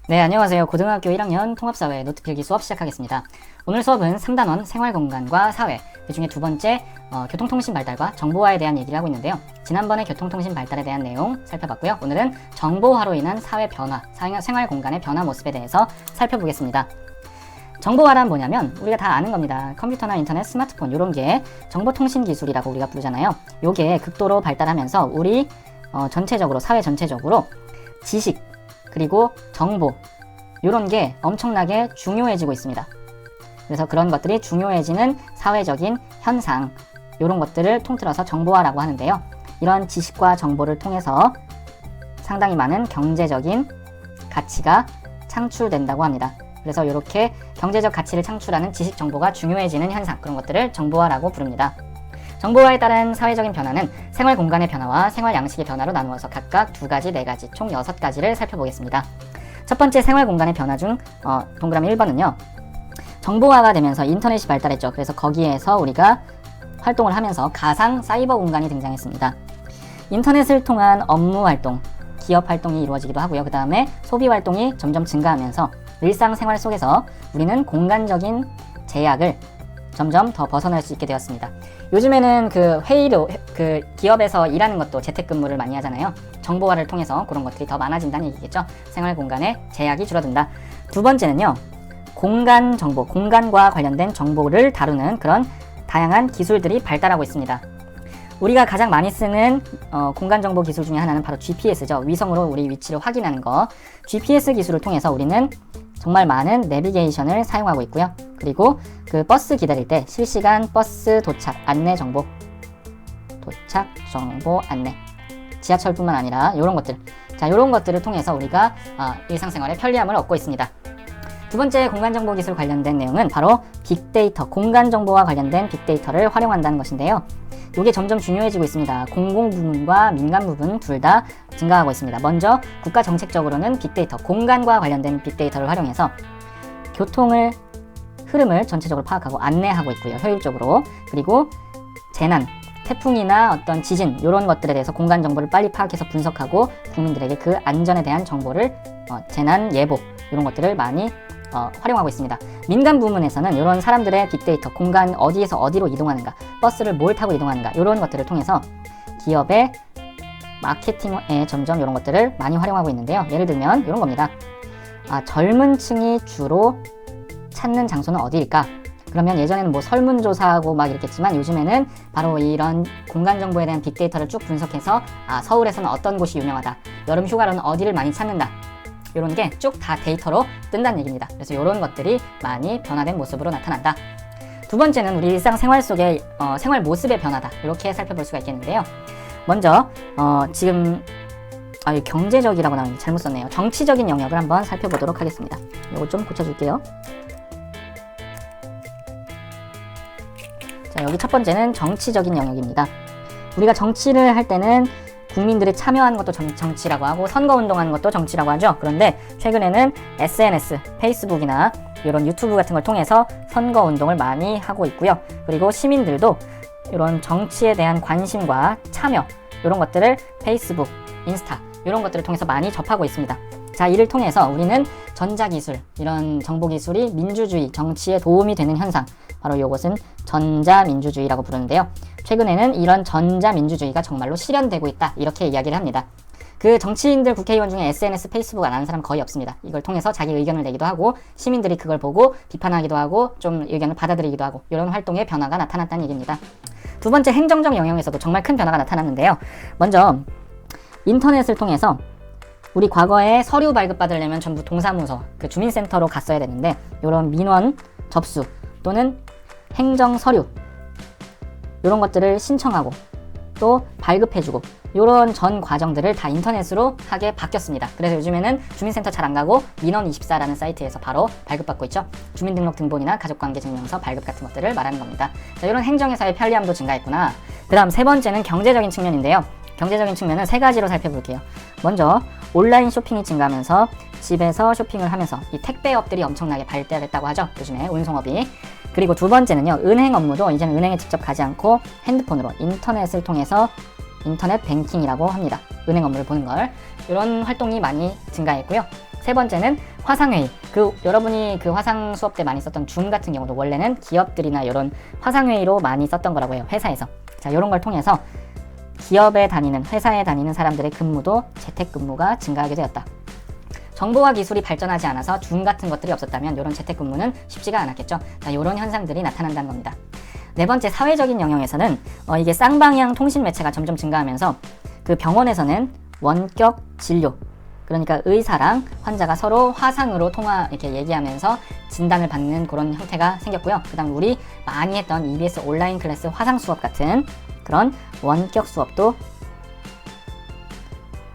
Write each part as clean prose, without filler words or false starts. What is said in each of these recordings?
네, 안녕하세요. 고등학교 1학년 통합사회 노트필기 수업 시작하겠습니다. 오늘 수업은 3단원 생활공간과 사회, 그 중에 두 번째 교통통신 발달과 정보화에 대한 얘기를 하고 있는데요. 지난번에 교통통신 발달에 대한 내용 살펴봤고요. 오늘은 정보화로 인한 사회 변화, 생활공간의 변화 모습에 대해서 살펴보겠습니다. 정보화란 뭐냐면 우리가 다 아는 겁니다. 컴퓨터나 인터넷, 스마트폰 이런 게 정보통신 기술이라고 우리가 부르잖아요. 요게 극도로 발달하면서 우리 전체적으로 사회 전체적으로 지식 그리고 정보 이런 게 엄청나게 중요해지고 있습니다. 그래서 그런 것들이 중요해지는 사회적인 현상 이런 것들을 통틀어서 정보화라고 하는데요. 이런 지식과 정보를 통해서 상당히 많은 경제적인 가치가 창출된다고 합니다. 그래서 이렇게 경제적 가치를 창출하는 지식 정보가 중요해지는 현상, 그런 것들을 정보화라고 부릅니다. 정보화에 따른 사회적인 변화는 생활 공간의 변화와 생활 양식의 변화로 나누어서 각각 2가지, 4가지, 총 6가지를 살펴보겠습니다. 첫 번째 생활 공간의 변화 중 동그라미 1번은요. 정보화가 되면서 인터넷이 발달했죠. 그래서 거기에서 우리가 활동을 하면서 가상 사이버 공간이 등장했습니다. 인터넷을 통한 업무 활동, 기업 활동이 이루어지기도 하고요. 그 다음에 소비 활동이 점점 증가하면서 일상생활 속에서 우리는 공간적인 제약을 점점 더 벗어날 수 있게 되었습니다. 요즘에는 그 회의로 기업에서 일하는 것도 재택근무를 많이 하잖아요. 정보화를 통해서 그런 것들이 더 많아진다는 얘기겠죠. 생활 공간의 제약이 줄어든다. 두 번째는요. 공간 정보, 공간과 관련된 정보를 다루는 그런 다양한 기술들이 발달하고 있습니다. 우리가 가장 많이 쓰는 공간 정보 기술 중에 하나는 바로 GPS죠. 위성으로 우리 위치를 확인하는 거. GPS 기술을 통해서 우리는 정말 많은 내비게이션을 사용하고 있고요. 그리고 그 버스 기다릴 때 실시간 버스 도착 안내 정보, 도착 정보 안내, 지하철뿐만 아니라 이런 것들, 이런 것들을 통해서 우리가 일상생활에 편리함을 얻고 있습니다. 두 번째 공간정보 기술 관련된 내용은 바로 빅데이터, 공간정보와 관련된 빅데이터를 활용한다는 것인데요. 이게 점점 중요해지고 있습니다. 공공 부문과 민간 부문 둘 다 증가하고 있습니다. 먼저 국가 정책적으로는 빅데이터, 공간과 관련된 빅데이터를 활용해서 교통을 흐름을 전체적으로 파악하고 안내하고 있고요. 효율적으로. 그리고 재난, 태풍이나 어떤 지진 이런 것들에 대해서 공간 정보를 빨리 파악해서 분석하고 국민들에게 그 안전에 대한 정보를 재난 예보 이런 것들을 많이 활용하고 있습니다. 민간 부문에서는 이런 사람들의 빅데이터, 공간 어디에서 어디로 이동하는가, 버스를 뭘 타고 이동하는가 이런 것들을 통해서 기업의 마케팅에 점점 이런 것들을 많이 활용하고 있는데요. 예를 들면 이런 겁니다. 젊은 층이 주로 찾는 장소는 어디일까? 그러면 예전에는 뭐 설문조사하고 막 이랬겠지만 요즘에는 바로 이런 공간 정보에 대한 빅데이터를 쭉 분석해서 서울에서는 어떤 곳이 유명하다, 여름 휴가로는 어디를 많이 찾는다, 이런 게 쭉 다 데이터로 뜬다는 얘기입니다. 그래서 이런 것들이 많이 변화된 모습으로 나타난다. 두 번째는 우리 일상생활 속의 생활 모습의 변화다. 이렇게 살펴볼 수가 있겠는데요. 먼저 지금 경제적이라고 나오는데 잘못 썼네요. 정치적인 영역을 한번 살펴보도록 하겠습니다. 이거 좀 고쳐줄게요. 자, 여기 첫 번째는 정치적인 영역입니다. 우리가 정치를 할 때는 국민들이 참여하는 것도 정치라고 하고 선거운동하는 것도 정치라고 하죠. 그런데 최근에는 SNS, 페이스북이나 이런 유튜브 같은 걸 통해서 선거운동을 많이 하고 있고요. 그리고 시민들도 이런 정치에 대한 관심과 참여 이런 것들을 페이스북, 인스타 이런 것들을 통해서 많이 접하고 있습니다. 자, 이를 통해서 우리는 전자기술, 이런 정보기술이 민주주의, 정치에 도움이 되는 현상, 바로 이것은 전자민주주의라고 부르는데요. 최근에는 이런 전자민주주의가 정말로 실현되고 있다, 이렇게 이야기를 합니다. 그 정치인들, 국회의원 중에 SNS, 페이스북 안 하는 사람 거의 없습니다. 이걸 통해서 자기 의견을 내기도 하고 시민들이 그걸 보고 비판하기도 하고 좀 의견을 받아들이기도 하고 이런 활동의 변화가 나타났다는 얘기입니다. 두 번째 행정적 영역에서도 정말 큰 변화가 나타났는데요. 먼저 인터넷을 통해서 우리 과거에 서류 발급받으려면 전부 동사무소, 그 주민센터로 갔어야 되는데 이런 민원 접수 또는 행정 서류 이런 것들을 신청하고 또 발급해주고 이런 전 과정들을 다 인터넷으로 하게 바뀌었습니다. 그래서 요즘에는 주민센터 잘 안 가고 민원24라는 사이트에서 바로 발급받고 있죠. 주민등록등본이나 가족관계증명서 발급 같은 것들을 말하는 겁니다. 자, 이런 행정에서의 편리함도 증가했구나. 그 다음 세 번째는 경제적인 측면인데요. 경제적인 측면은 3가지로 살펴볼게요. 먼저 온라인 쇼핑이 증가하면서 집에서 쇼핑을 하면서 이 택배업들이 엄청나게 발달했다고 하죠. 요즘에 운송업이. 그리고 두 번째는요. 은행 업무도 이제는 은행에 직접 가지 않고 핸드폰으로 인터넷을 통해서 인터넷 뱅킹이라고 합니다. 은행 업무를 보는 걸. 이런 활동이 많이 증가했고요. 세 번째는 화상회의. 여러분이 그 화상 수업 때 많이 썼던 줌 같은 경우도 원래는 기업들이나 이런 화상회의로 많이 썼던 거라고 해요. 회사에서. 자, 이런 걸 통해서 기업에 다니는, 회사에 다니는 사람들의 근무도 재택근무가 증가하게 되었다. 정보와 기술이 발전하지 않아서 줌 같은 것들이 없었다면 이런 재택근무는 쉽지가 않았겠죠. 자, 이런 현상들이 나타난다는 겁니다. 네 번째, 사회적인 영역에서는 이게 쌍방향 통신 매체가 점점 증가하면서 그 병원에서는 원격 진료, 그러니까 의사랑 환자가 서로 화상으로 이렇게 얘기하면서 진단을 받는 그런 형태가 생겼고요. 그 다음 우리 많이 했던 EBS 온라인 클래스 화상 수업 같은 그런 원격 수업도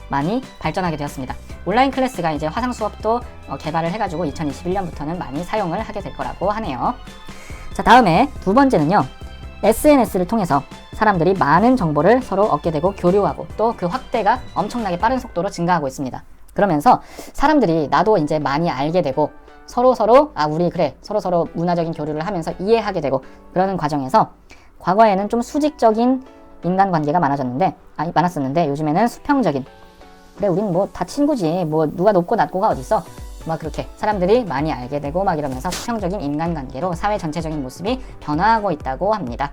많이 발전하게 되었습니다. 온라인 클래스가 이제 화상 수업도 개발을 해가지고 2021년부터는 많이 사용을 하게 될 거라고 하네요. 자, 다음에 두 번째는요. SNS를 통해서 사람들이 많은 정보를 서로 얻게 되고 교류하고 또 그 확대가 엄청나게 빠른 속도로 증가하고 있습니다. 그러면서 사람들이 나도 이제 많이 알게 되고 서로 우리 그래 서로 문화적인 교류를 하면서 이해하게 되고 그러는 과정에서 과거에는 좀 수직적인 인간관계가 많았었는데 요즘에는 수평적인, 그래 우린 뭐 다 친구지, 뭐 누가 높고 낮고가 어딨어, 막 그렇게 사람들이 많이 알게 되고 막 이러면서 수평적인 인간관계로 사회 전체적인 모습이 변화하고 있다고 합니다.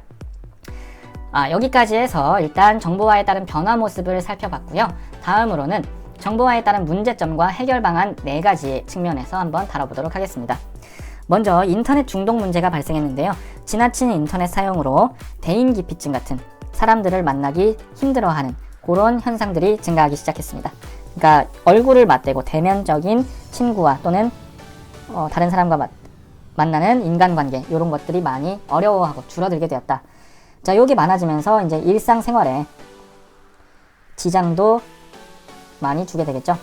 여기까지 해서 일단 정보화에 따른 변화 모습을 살펴봤고요. 다음으로는 정보화에 따른 문제점과 해결 방안 4가지 측면에서 한번 다뤄보도록 하겠습니다. 먼저 인터넷 중독 문제가 발생했는데요. 지나친 인터넷 사용으로 대인기피증 같은 사람들을 만나기 힘들어하는 그런 현상들이 증가하기 시작했습니다. 그러니까 얼굴을 맞대고 대면적인 친구와 또는 다른 사람과 만나는 인간관계, 이런 것들이 많이 어려워하고 줄어들게 되었다. 자, 요게 많아지면서 이제 일상생활에 지장도 많이 주게 되겠죠.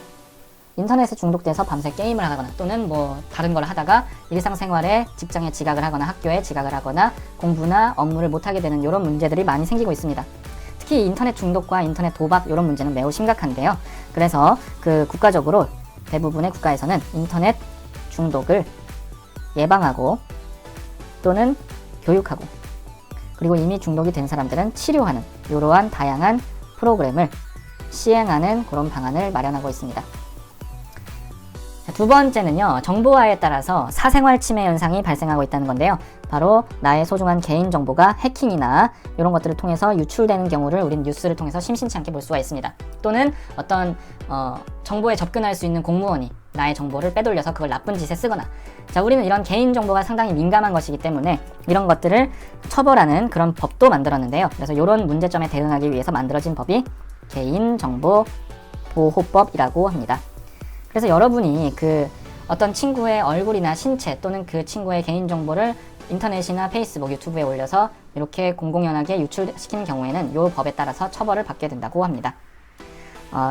인터넷에 중독돼서 밤새 게임을 하거나 또는 뭐 다른 걸 하다가 일상생활에 직장에 지각을 하거나 학교에 지각을 하거나 공부나 업무를 못하게 되는 이런 문제들이 많이 생기고 있습니다. 특히 인터넷 중독과 인터넷 도박 이런 문제는 매우 심각한데요. 그래서 그 국가적으로 대부분의 국가에서는 인터넷 중독을 예방하고 또는 교육하고 그리고 이미 중독이 된 사람들은 치료하는 이러한 다양한 프로그램을 시행하는 그런 방안을 마련하고 있습니다. 두 번째는요, 정보화에 따라서 사생활 침해 현상이 발생하고 있다는 건데요. 바로 나의 소중한 개인정보가 해킹이나 이런 것들을 통해서 유출되는 경우를 우린 뉴스를 통해서 심심치 않게 볼 수가 있습니다. 또는 어떤 정보에 접근할 수 있는 공무원이 나의 정보를 빼돌려서 그걸 나쁜 짓에 쓰거나, 자, 우리는 이런 개인정보가 상당히 민감한 것이기 때문에 이런 것들을 처벌하는 그런 법도 만들었는데요. 그래서 이런 문제점에 대응하기 위해서 만들어진 법이 개인정보보호법이라고 합니다. 그래서 여러분이 그 어떤 친구의 얼굴이나 신체 또는 그 친구의 개인정보를 인터넷이나 페이스북, 유튜브에 올려서 이렇게 공공연하게 유출시키는 경우에는 이 법에 따라서 처벌을 받게 된다고 합니다.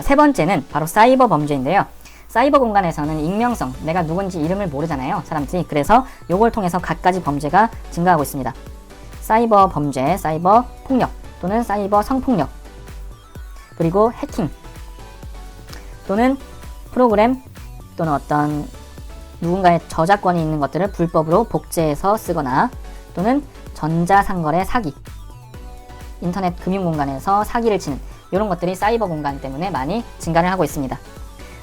세 번째는 바로 사이버 범죄인데요. 사이버 공간에서는 익명성, 내가 누군지 이름을 모르잖아요, 사람들이. 그래서 이걸 통해서 갖가지 범죄가 증가하고 있습니다. 사이버 범죄, 사이버 폭력 또는 사이버 성폭력, 그리고 해킹 또는 프로그램 또는 어떤 누군가의 저작권이 있는 것들을 불법으로 복제해서 쓰거나 또는 전자상거래 사기, 인터넷 금융 공간에서 사기를 치는 이런 것들이 사이버 공간 때문에 많이 증가를 하고 있습니다.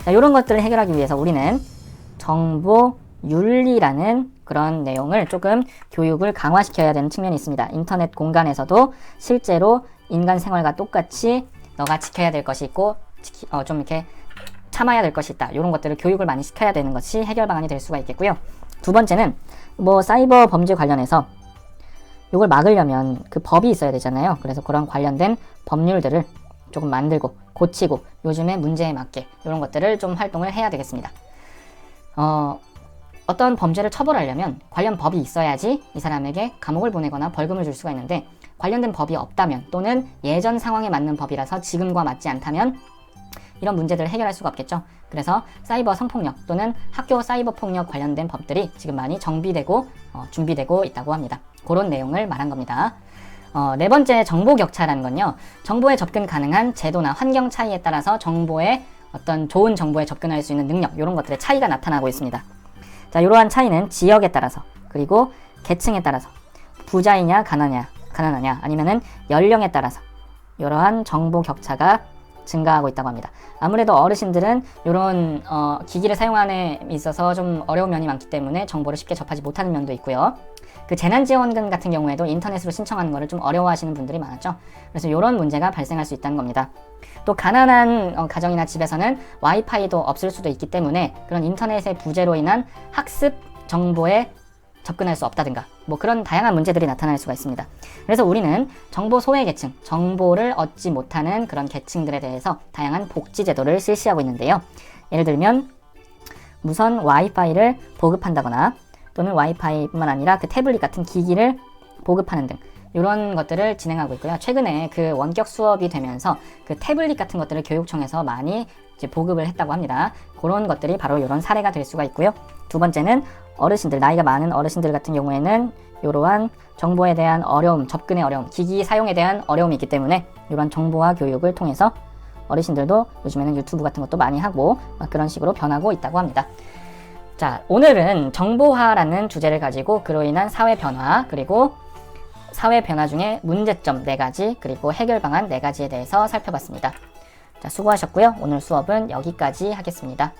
자, 이런 것들을 해결하기 위해서 우리는 정보윤리라는 그런 내용을 조금 교육을 강화시켜야 되는 측면이 있습니다. 인터넷 공간에서도 실제로 인간 생활과 똑같이 너가 지켜야 될 것이 있고 좀 이렇게 참아야 될 것이 있다. 이런 것들을 교육을 많이 시켜야 되는 것이 해결 방안이 될 수가 있겠고요. 두 번째는 뭐 사이버 범죄 관련해서 이걸 막으려면 그 법이 있어야 되잖아요. 그래서 그런 관련된 법률들을 조금 만들고 고치고 요즘의 문제에 맞게 이런 것들을 좀 활동을 해야 되겠습니다. 어떤 범죄를 처벌하려면 관련 법이 있어야지 이 사람에게 감옥을 보내거나 벌금을 줄 수가 있는데 관련된 법이 없다면 또는 예전 상황에 맞는 법이라서 지금과 맞지 않다면 이런 문제들을 해결할 수가 없겠죠. 그래서 사이버 성폭력 또는 학교 사이버 폭력 관련된 법들이 지금 많이 정비되고 준비되고 있다고 합니다. 그런 내용을 말한 겁니다. 네 번째, 정보 격차라는 건요. 정보에 접근 가능한 제도나 환경 차이에 따라서 정보에 어떤 좋은 정보에 접근할 수 있는 능력, 이런 것들의 차이가 나타나고 있습니다. 자, 이러한 차이는 지역에 따라서 그리고 계층에 따라서 부자이냐 가난하냐 아니면은 연령에 따라서 이러한 정보 격차가 증가하고 있다고 합니다. 아무래도 어르신들은 이런 기기를 사용하는 데 있어서 좀 어려운 면이 많기 때문에 정보를 쉽게 접하지 못하는 면도 있고요. 그 재난지원금 같은 경우에도 인터넷으로 신청하는 것을 좀 어려워하시는 분들이 많았죠. 그래서 이런 문제가 발생할 수 있다는 겁니다. 또 가난한 가정이나 집에서는 와이파이도 없을 수도 있기 때문에 그런 인터넷의 부재로 인한 학습 정보에 접근할 수 없다든가 뭐 그런 다양한 문제들이 나타날 수가 있습니다. 그래서 우리는 정보 소외 계층, 정보를 얻지 못하는 그런 계층들에 대해서 다양한 복지 제도를 실시하고 있는데요. 예를 들면 무선 와이파이를 보급한다거나 또는 와이파이뿐만 아니라 그 태블릿 같은 기기를 보급하는 등 이런 것들을 진행하고 있고요. 최근에 그 원격 수업이 되면서 그 태블릿 같은 것들을 교육청에서 많이 이제 보급을 했다고 합니다. 그런 것들이 바로 이런 사례가 될 수가 있고요. 두 번째는 어르신들, 나이가 많은 어르신들 같은 경우에는 이러한 정보에 대한 어려움, 접근의 어려움, 기기 사용에 대한 어려움이 있기 때문에 이런 정보화 교육을 통해서 어르신들도 요즘에는 유튜브 같은 것도 많이 하고 막 그런 식으로 변하고 있다고 합니다. 자, 오늘은 정보화라는 주제를 가지고 그로 인한 사회 변화, 그리고 사회 변화 중에 문제점 4가지, 그리고 해결 방안 4가지에 대해서 살펴봤습니다. 자, 수고하셨고요. 오늘 수업은 여기까지 하겠습니다.